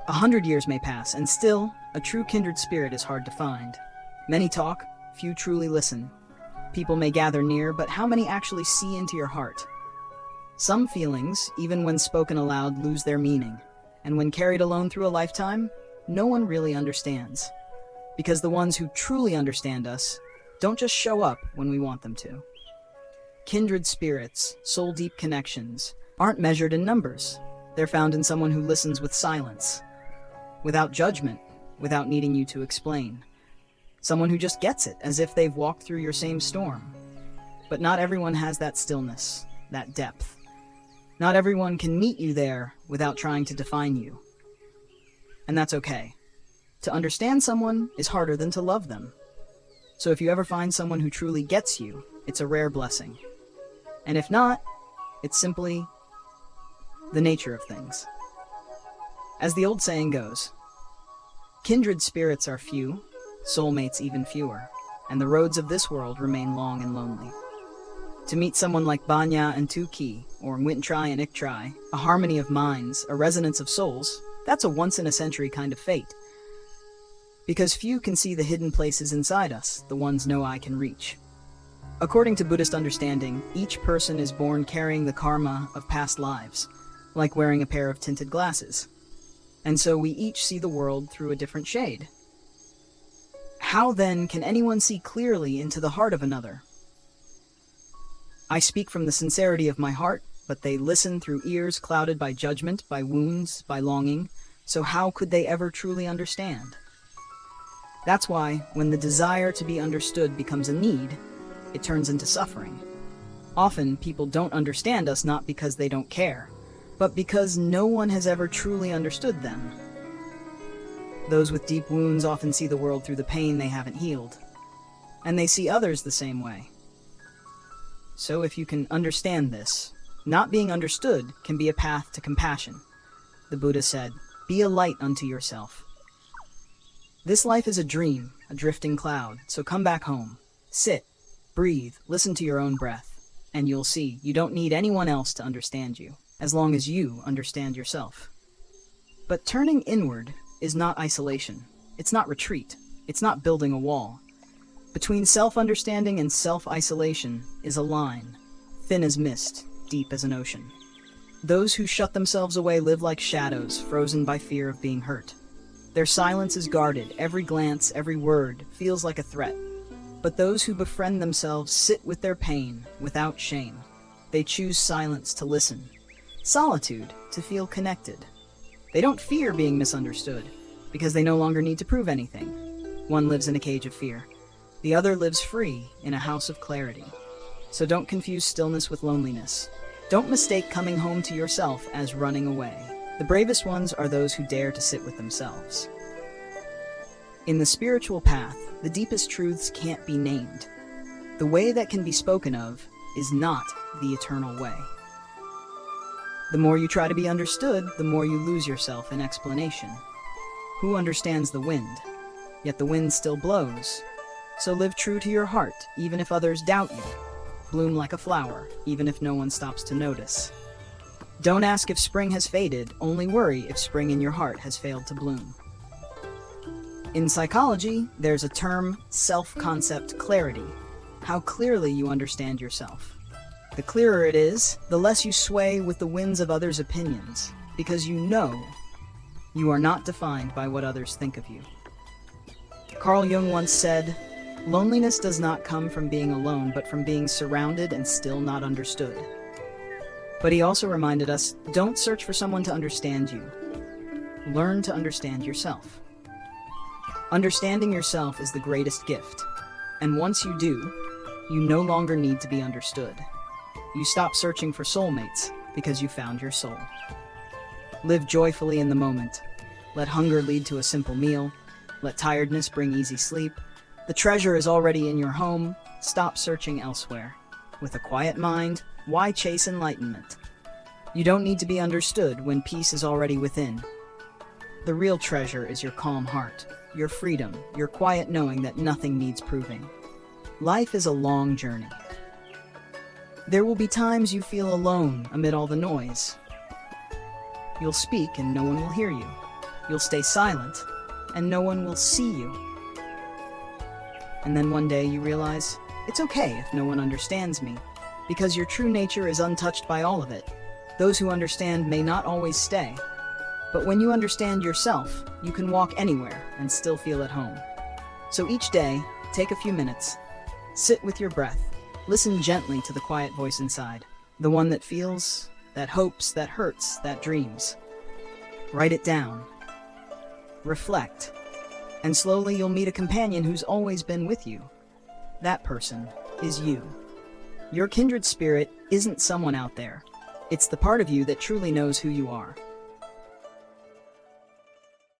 100 years may pass, and still, a true kindred spirit is hard to find. Many talk, few truly listen. People may gather near, but how many actually see into your heart? Some feelings, even when spoken aloud, lose their meaning, and when carried alone through a lifetime, no one really understands. Because the ones who truly understand us don't just show up when we want them to. Kindred spirits, soul-deep connections, aren't measured in numbers. They're found in someone who listens with silence, without judgment, without needing you to explain. Someone who just gets it, as if they've walked through your same storm. But not everyone has that stillness, that depth. Not everyone can meet you there without trying to define you. And that's okay. To understand someone is harder than to love them. So if you ever find someone who truly gets you, it's a rare blessing. And if not, it's simply the nature of things. As the old saying goes, kindred spirits are few, soulmates even fewer, and the roads of this world remain long and lonely. To meet someone like Banya and Tuki, or Wintry and Iktry, a harmony of minds, a resonance of souls, that's a once-in-a-century kind of fate. Because few can see the hidden places inside us, the ones no eye can reach. According to Buddhist understanding, each person is born carrying the karma of past lives, like wearing a pair of tinted glasses. And so we each see the world through a different shade. How then can anyone see clearly into the heart of another? I speak from the sincerity of my heart, but they listen through ears clouded by judgment, by wounds, by longing, so how could they ever truly understand? That's why, when the desire to be understood becomes a need, it turns into suffering. Often, people don't understand us not because they don't care, but because no one has ever truly understood them. Those with deep wounds often see the world through the pain they haven't healed, and they see others the same way. So if you can understand this, not being understood can be a path to compassion. The Buddha said, "Be a light unto yourself." This life is a dream, a drifting cloud, so come back home. Sit, breathe, listen to your own breath, and you'll see you don't need anyone else to understand you, as long as you understand yourself. But turning inward is not isolation. It's not retreat. It's not building a wall. Between self-understanding and self-isolation is a line, thin as mist, deep as an ocean. Those who shut themselves away live like shadows, frozen by fear of being hurt. Their silence is guarded, every glance, every word feels like a threat. But those who befriend themselves sit with their pain without shame. They choose silence to listen, solitude to feel connected. They don't fear being misunderstood, because they no longer need to prove anything. One lives in a cage of fear. The other lives free in a house of clarity. So don't confuse stillness with loneliness. Don't mistake coming home to yourself as running away. The bravest ones are those who dare to sit with themselves. In the spiritual path, the deepest truths can't be named. The way that can be spoken of is not the eternal way. The more you try to be understood, the more you lose yourself in explanation. Who understands the wind? Yet the wind still blows. So live true to your heart, even if others doubt you. Bloom like a flower, even if no one stops to notice. Don't ask if spring has faded, only worry if spring in your heart has failed to bloom. In psychology, there's a term, self-concept clarity, how clearly you understand yourself. The clearer it is, the less you sway with the winds of others' opinions, because you know you are not defined by what others think of you. Carl Jung once said, "Loneliness does not come from being alone, but from being surrounded and still not understood." But he also reminded us, don't search for someone to understand you. Learn to understand yourself. Understanding yourself is the greatest gift. And once you do, you no longer need to be understood. You stop searching for soulmates because you found your soul. Live joyfully in the moment. Let hunger lead to a simple meal. Let tiredness bring easy sleep. The treasure is already in your home. Stop searching elsewhere. With a quiet mind, why chase enlightenment? You don't need to be understood when peace is already within. The real treasure is your calm heart, your freedom, your quiet knowing that nothing needs proving. Life is a long journey. There will be times you feel alone amid all the noise. You'll speak and no one will hear you. You'll stay silent, and no one will see you. And then one day you realize, it's okay if no one understands me, because your true nature is untouched by all of it. Those who understand may not always stay, but when you understand yourself, you can walk anywhere and still feel at home. So each day, take a few minutes, sit with your breath, listen gently to the quiet voice inside, the one that feels, that hopes, that hurts, that dreams. Write it down. Reflect. And slowly you'll meet a companion who's always been with you. That person is you. Your kindred spirit isn't someone out there. It's the part of you that truly knows who you are.